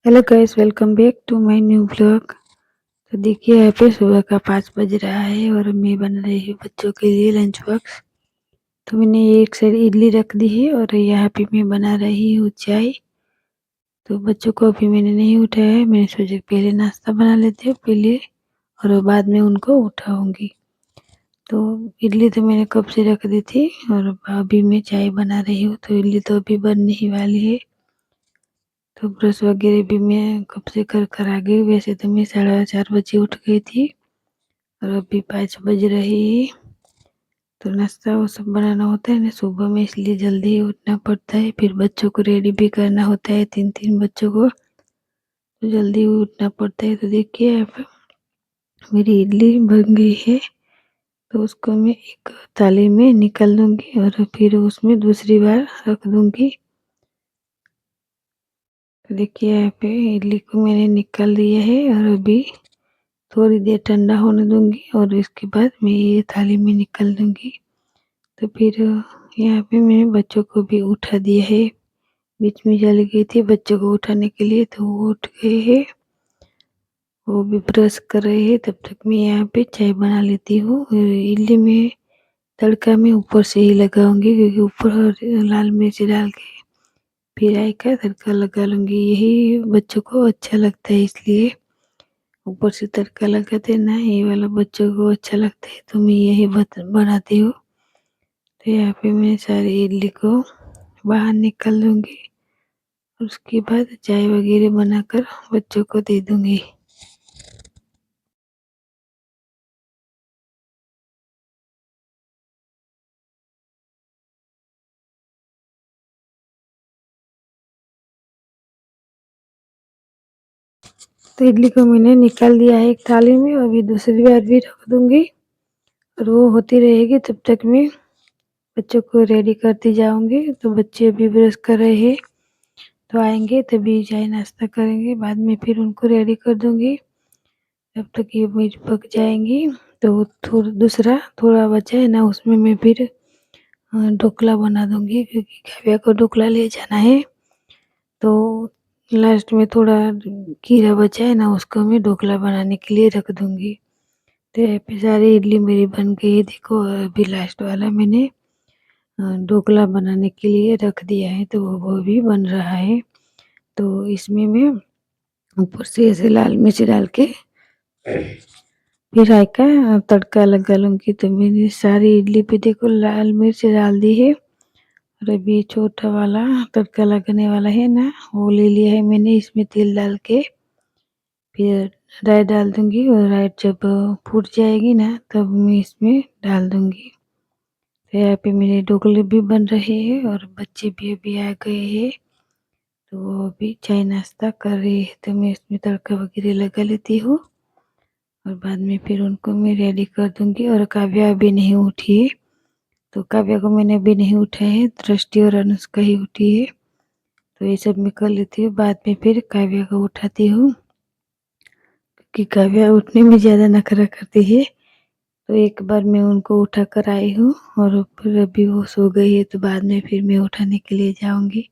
Hello guys, welcome back to my new blog. तो देखिए यहाँ पे सुबह का 5 बज रहा है और मैं बन रही हूँ बच्चों के लिए लंच बॉक्स। तो मैंने एक साइड इडली रख दी है और यहाँ पे मैं बना रही हूँ चाय। तो बच्चों को अभी मैंने नहीं उठाया है, मैंने सोचा पहले नाश्ता बना लेते हैं पहले और बाद में उनको उठाऊंगी। तो इडली तो मैंने कब से रख दी थी और अभी मैं चाय बना रही हूँ, तो इडली तो अभी बनने ही वाली है। तो ब्रश वगैरह भी मैं कब से कर आ गई। वैसे तो मैं 4:30 बजे उठ गई थी और अभी 5 बज रही है। तो नाश्ता वो सब बनाना होता है ना सुबह में, इसलिए जल्दी ही उठना पड़ता है। फिर बच्चों को रेडी भी करना होता है, 3-3 बच्चों को, तो जल्दी उठना पड़ता है। तो देखिए अब मेरी इडली बन गई है, तो उसको मैं एक थाली में निकाल दूंगी और फिर उसमें दूसरी बार रख दूंगी। तो देखिए यहाँ पे इडली को मैंने निकाल दिया है और अभी थोड़ी देर ठंडा होने दूंगी और इसके बाद मैं ये थाली में निकाल दूंगी। तो फिर यहाँ पे मैंने बच्चों को भी उठा दिया है। बीच में चली गई थी बच्चों को उठाने के लिए, तो वो उठ गए हैं। वो भी ब्रश कर रहे हैं, तब तक मैं यहाँ पे चाय बना लेती हूँ। इडली में तड़का मैं ऊपर से ही लगाऊंगी, क्योंकि ऊपर लाल मिर्च डाल के फिर आई का तड़का लगा लूंगी। यही बच्चों को अच्छा लगता है, इसलिए ऊपर से तड़का लगाते ना, ये वाला बच्चों को अच्छा लगता है, तो मैं यही बनाती हूँ। तो यहाँ पे मैं सारी इडली को बाहर निकाल दूंगी और उसके बाद चाय वगैरह बनाकर बच्चों को दे दूंगी। तो इडली को मैंने निकाल दिया है एक थाली में, अभी दूसरी बार भी रख दूंगी और वो होती रहेगी। तब तक मैं बच्चों को रेडी करती जाऊंगी। तो बच्चे अभी ब्रश कर रहे हैं, तो आएंगे तभी चाय नाश्ता करेंगे, बाद में फिर उनको रेडी कर दूंगी। जब तक ये मेरी पक जाएंगी, तो थोड़ा दूसरा थोड़ा बचा है ना, उसमें मैं फिर ढोकला बना दूंगी, क्योंकि काव्या को ढोकला ले जाना है। तो लास्ट में थोड़ा खीरा बचा है ना, उसको मैं ढोकला बनाने के लिए रख दूंगी। तो यहाँ पे सारी इडली मेरी बन गई है। देखो अभी लास्ट वाला मैंने ढोकला बनाने के लिए रख दिया है, तो वो भी बन रहा है। तो इसमें मैं ऊपर से ऐसे लाल मिर्च डाल के फिर का तड़का लगा लूँगी। तो मैंने सारी इडली पे देखो लाल मिर्च डाल दी है और अभी छोटा वाला तड़का लगने वाला है ना, वो ले लिया है मैंने। इसमें तेल डाल के फिर राई डाल दूंगी और राई जब फूट जाएगी ना, तब मैं इसमें डाल दूंगी। तो यहाँ पे मेरे ढोकले भी बन रहे हैं और बच्चे भी अभी आ गए हैं, तो वो अभी चाय नाश्ता कर रहे हैं। तो मैं इसमें तड़का वगैरह लगा लेती हूँ और बाद में फिर उनको मैं रेडी कर दूंगी। और काव्या अभी नहीं उठी है, तो काव्या को मैंने अभी नहीं उठाया है, दृष्टि और अनुष्का ही उठी है। तो ये सब मैं कर लेती हूँ, बाद में फिर काव्या को उठाती हूँ, क्योंकि काव्या उठने में ज़्यादा नखरा करती है। तो एक बार मैं उनको उठा कर आई हूँ और फिर अभी वो सो गई है, तो बाद में फिर मैं उठाने के लिए जाऊंगी।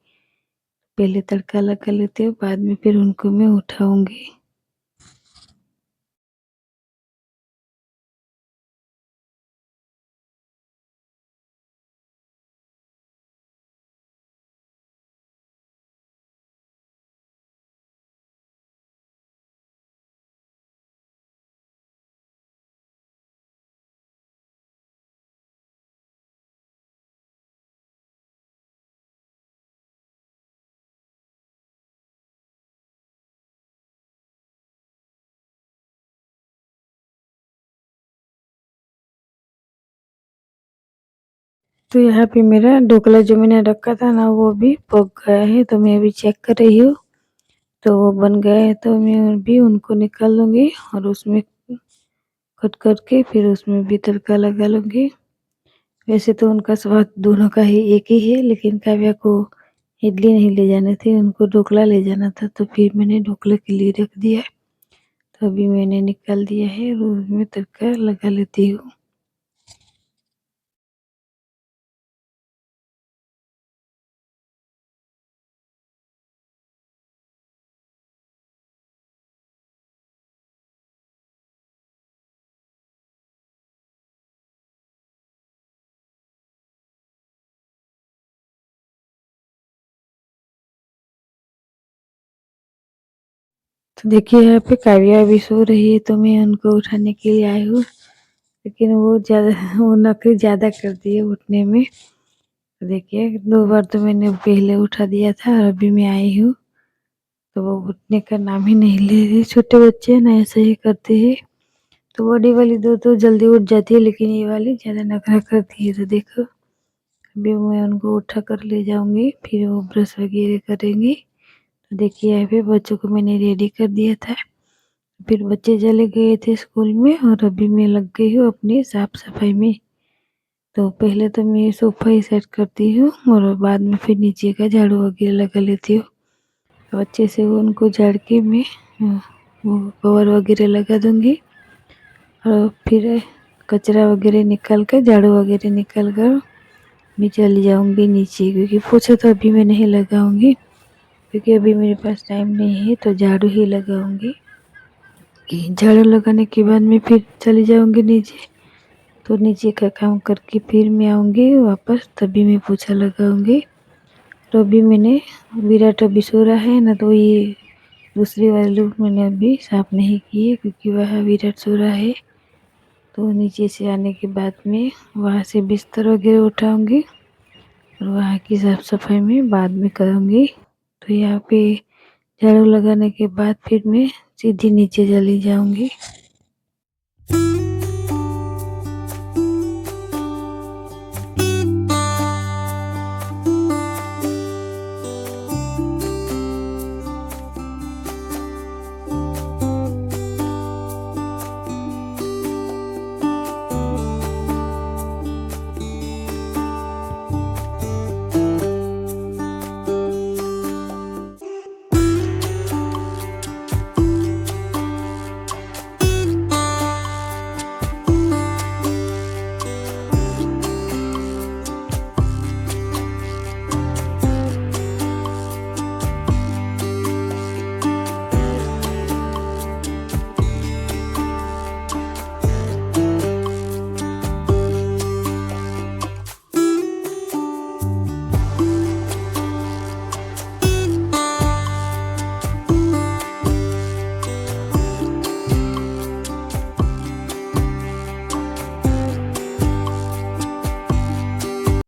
पहले तड़का लगा लेती हूँ, बाद में फिर उनको मैं उठाऊंगी। तो यहाँ पे मेरा ढोकला जो मैंने रखा था ना, वो भी पक गया है। तो मैं अभी चेक कर रही हूँ, तो वो बन गया है। तो मैं भी उनको निकाल लूँगी और उसमें कट करके फिर उसमें भी तड़का लगा लूँगी। वैसे तो उनका स्वाद दोनों का ही एक ही है, लेकिन काव्या को इडली नहीं ले जानी थी, उनको ढोकला ले जाना था, तो फिर मैंने ढोकले के लिए रख दिया। तो अभी मैंने निकाल दिया है और उसमें तड़का लगा लेती हूँ। तो देखिए यहाँ पे काव्या भी सो रही है, तो मैं उनको उठाने के लिए आई हूँ, लेकिन वो नखरे ज़्यादा करती है उठने में। तो देखिए 2 बार तो मैंने पहले उठा दिया था और अभी मैं आई हूँ, तो वो उठने का नाम ही नहीं ले रही। छोटे बच्चे हैं ना, ऐसे ही करते हैं। तो बड़ी वाली 2 तो जल्दी उठ जाती है, लेकिन ये वाली ज़्यादा नखरा करती है। तो देखो अभी मैं उनको उठा कर ले जाऊँगी, फिर वो ब्रश वगैरह करेंगी। तो देखिए यहाँ पे बच्चों को मैंने रेडी कर दिया था। फिर बच्चे चले गए थे स्कूल में और अभी मैं लग गई हूँ अपनी साफ-सफाई में। तो पहले तो मैं सोफ़ा ही सेट करती हूँ और बाद में फिर नीचे का झाड़ू वगैरह लगा लेती हूँ। तो अच्छे से उनको झाड़ के मैं वो कवर वगैरह लगा दूँगी और फिर कचरा वगैरह निकाल कर, झाड़ू वगैरह निकाल कर मैं चली जाऊँगी नीचे, क्योंकि पोछा तो अभी मैं नहीं लगाऊँगी, क्योंकि अभी मेरे पास टाइम नहीं है, तो झाड़ू ही लगाऊँगी। कि झाड़ू लगाने के बाद मैं फिर चली जाऊँगी नीचे, तो नीचे का काम करके फिर मैं आऊँगी वापस, तभी मैं पोछा लगाऊँगी। तो अभी मैंने विराट अभी सो रहा है ना, तो ये दूसरी वाली रूम मैंने अभी साफ़ नहीं की है, क्योंकि वहाँ विराट सो रहा है। तो नीचे से आने के बाद में वहाँ से बिस्तर वगैरह उठाऊँगी और वहाँ की साफ़-सफाई मैं बाद में करूँगी। तो यहाँ पे झाड़ू लगाने के बाद फिर मैं सीधी नीचे चली जाऊँगी।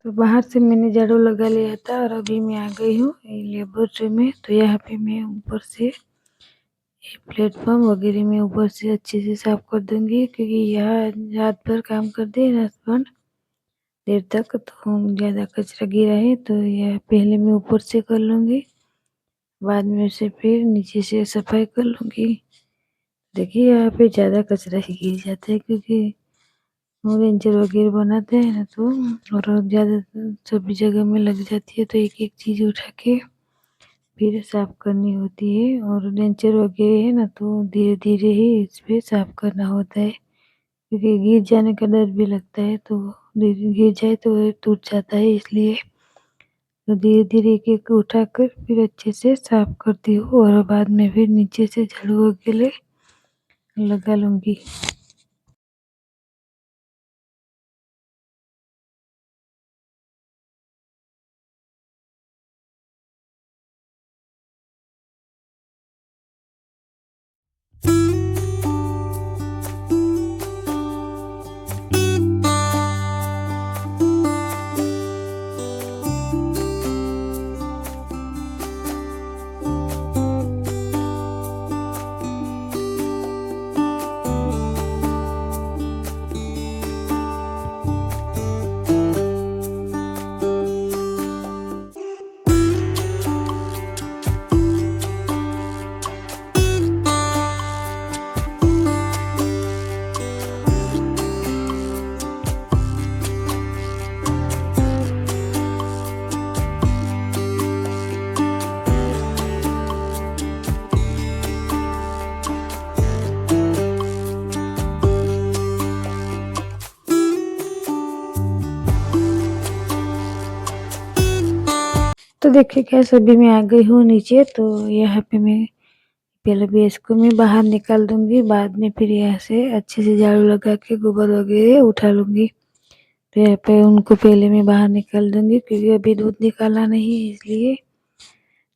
तो बाहर से मैंने झाड़ू लगा लिया था और अभी मैं आ गई हूँ लेबोरेटरी में। तो यहाँ पे मैं ऊपर से ये प्लेटफॉर्म वगैरह में ऊपर से अच्छे से साफ कर दूंगी, क्योंकि यहाँ रात भर काम करते हैं, रात भर देर तक, तो ज़्यादा कचरा गिरा है, तो यह पहले मैं ऊपर से कर लूँगी, बाद में से फिर नीचे से सफाई कर लूँगी। देखिए यहाँ पे ज़्यादा कचरा ही गिर जाता है, क्योंकि वो रेंजर वगैरह बनाते हैं ना, तो और ज़्यादा सभी जगह में लग जाती है, तो एक-एक चीज़ उठा के फिर साफ़ करनी होती है। और रेंजर वगैरह है ना, तो धीरे-धीरे ही इस पे साफ़ करना होता है, क्योंकि गिर जाने का डर भी लगता है, तो गिर जाए तो ये टूट जाता है, इसलिए तो धीरे-धीरे एक-एक उठाकर फिर अच्छे से साफ़ करती हूँ और बाद में फिर नीचे से झाड़ू वगैरह लगा लूँगी। तो देखिए गैस अभी मैं आ गई हूँ नीचे, तो यहाँ पे मैं पहले भी इसको मैं बाहर निकाल दूँगी, बाद में फिर यहाँ से अच्छे से झाड़ू लगा के गोबर वगैरह उठा लूँगी। तो यहाँ पे उनको पहले मैं बाहर निकाल दूँगी, क्योंकि अभी दूध निकाला नहीं है इसलिए।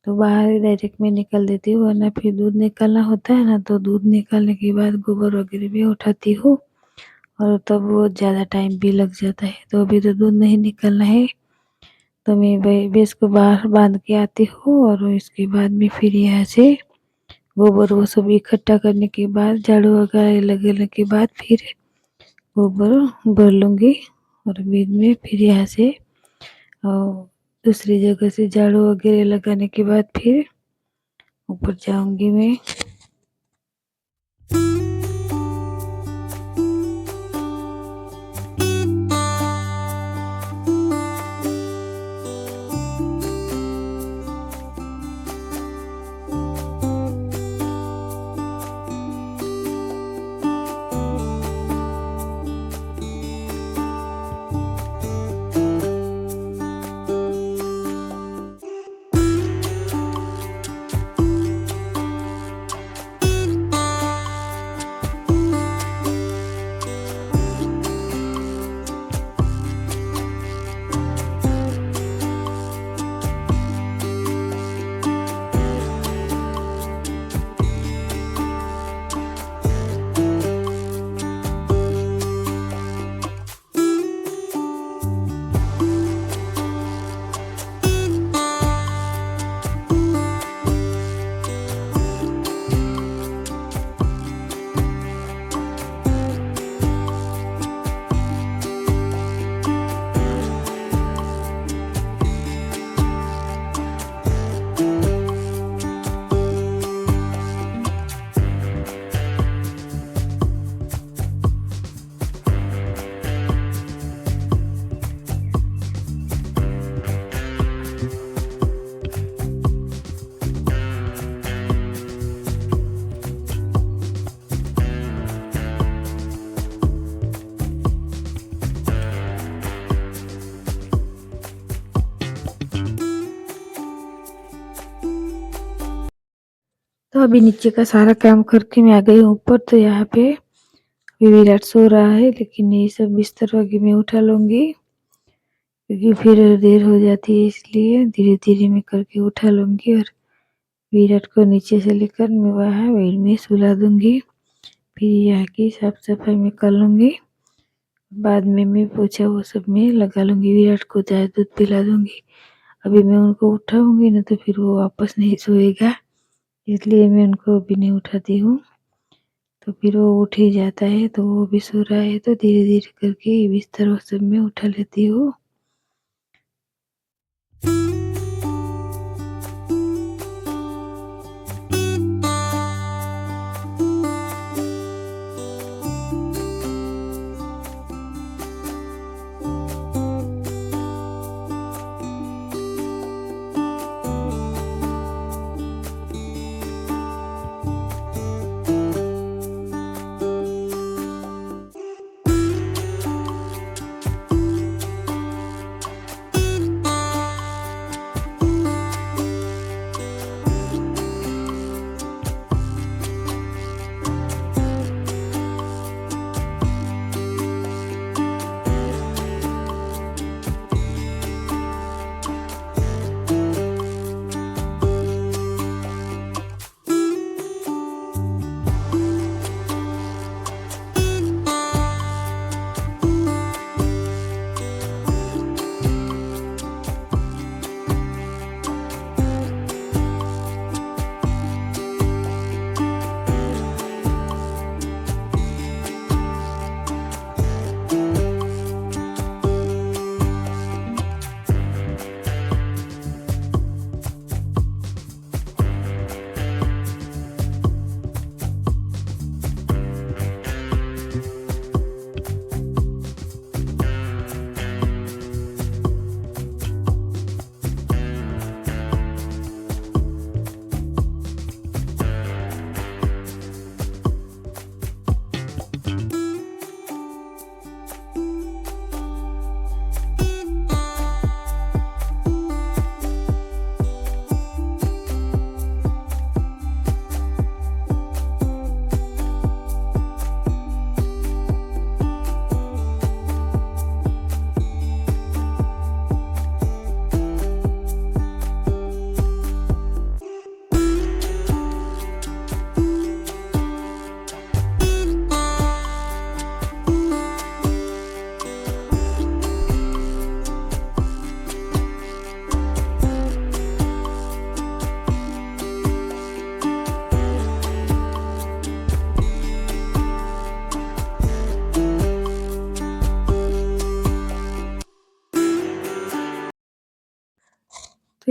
तो बाहर डायरेक्ट मैं निकाल देती हूँ, वरना फिर दूध निकालना होता है ना, तो दूध निकालने के बाद गोबर वगैरह भी उठाती हूँ और तब वो ज़्यादा टाइम भी लग जाता है। तो अभी तो दूध नहीं निकालना है, तो मैं भैंस को बाहर बांध के आती हूँ और इसके बाद में फिर यहाँ से गोबर वो सब इकट्ठा करने के बाद, झाड़ू वगैरह लगाने के बाद फिर गोबर भर लूँगी और बीच में फिर यहाँ से दूसरी जगह से झाड़ू वगैरह लगाने के बाद फिर ऊपर जाऊँगी मैं। तो अभी नीचे का सारा काम करके मैं आ गई हूँ ऊपर। तो यहाँ पे अभी विराट सो रहा है, लेकिन ये सब बिस्तर वगैरह मैं उठा लूँगी क्योंकि फिर देर हो जाती है, इसलिए धीरे-धीरे मैं करके उठा लूँगी और विराट को नीचे से लेकर मैं वहाँ बेड में सुला दूँगी। फिर यहाँ की साफ-सफाई मैं कर लूँगी। बाद में मैं पोछा वो सब मैं लगा लूँगी, विराट को चाय दूध पिला दूँगी। अभी मैं उनको उठाऊँगी ना तो फिर वो वापस नहीं सोएगा, इसलिए मैं उनको अभी नहीं उठाती हूँ। तो फिर वो उठ ही जाता है, तो वो भी सो रहा है, तो धीरे-धीरे करके बिस्तर वो सब मैं उठा लेती हूँ।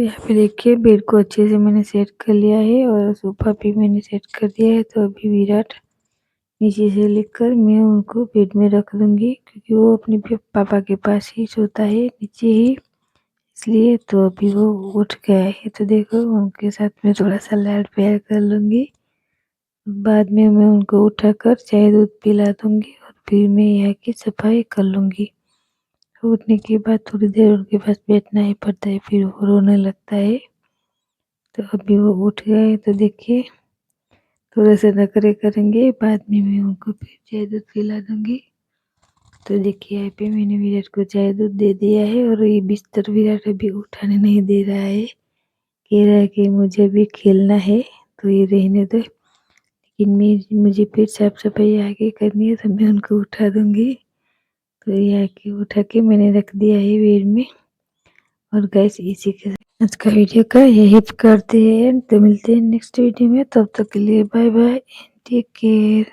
यहाँ पे देखिए बेड को अच्छे से मैंने सेट कर लिया है और सोफ़ा भी मैंने सेट कर दिया है। तो अभी विराट नीचे से लेकर मैं उनको बेड में रख दूँगी, क्योंकि वो अपने पापा के पास ही सोता है नीचे ही, इसलिए। तो अभी वो उठ गया है, तो देखो उनके साथ में थोड़ा-सा लाड प्यार कर लूँगी। बाद में मैं उनको उठाकर चाय दूध पिला दूँगी और फिर मैं यहाँ की सफाई कर लूँगी। उठने के बाद थोड़ी देर उनके पास बैठना ही पड़ता है, फिर वो रोने लगता है। तो अभी वो उठ गए, तो देखिए थोड़ा-सा नखरे करेंगे, बाद में मैं उनको फिर चाय दूध पिला दूँगी। तो देखिए यहाँ पे मैंने विराट को चाय दूध दे दिया है और ये बिस्तर विराट अभी उठाने नहीं दे रहा है। कह रहा है कि मुझे भी खेलना है, तो ये रहने दो। लेकिन मुझे फिर साफ-सफाई आगे करनी है, तो मैं उनको उठा दूँगी। तो ये आके उठा के मैंने रख दिया है बेड में। और गाइस इसी के साथ आज का वीडियो का यही करते हैं, तो मिलते हैं नेक्स्ट वीडियो में। तब तक के लिए bye bye and take care.